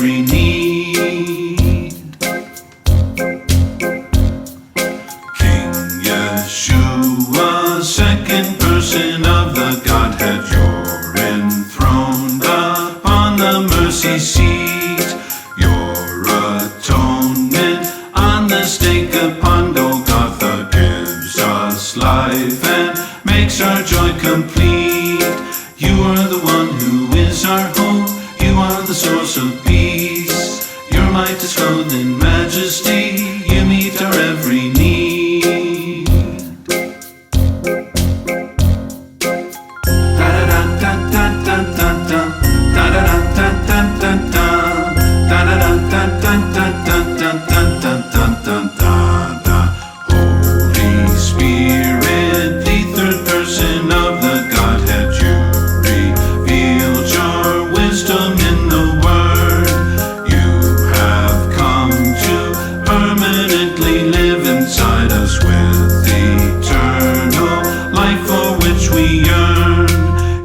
every need. King Yeshua, second person of the Godhead, you're enthroned upon the mercy seat. Your atonement on the stake upon Golgotha gives us life and makes our joy complete. You are the one who is our hope. You are the source of peace. Your might is clothed in majesty. You meet our every need. Da-da-da-da-da-da-da. Da-da-da-da-da-da-da. Da-da-da-da-da-da-da-da-da-da-da. Holy Spirit, the third person of the Godhead, you revealed your wisdom in the Word. You have come to permanently live inside us with eternal life for which we yearn.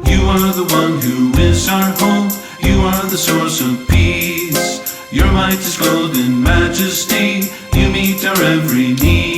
You are the one who is our hope. You are the source of peace. Your might is clothed in majesty. You meet our every need.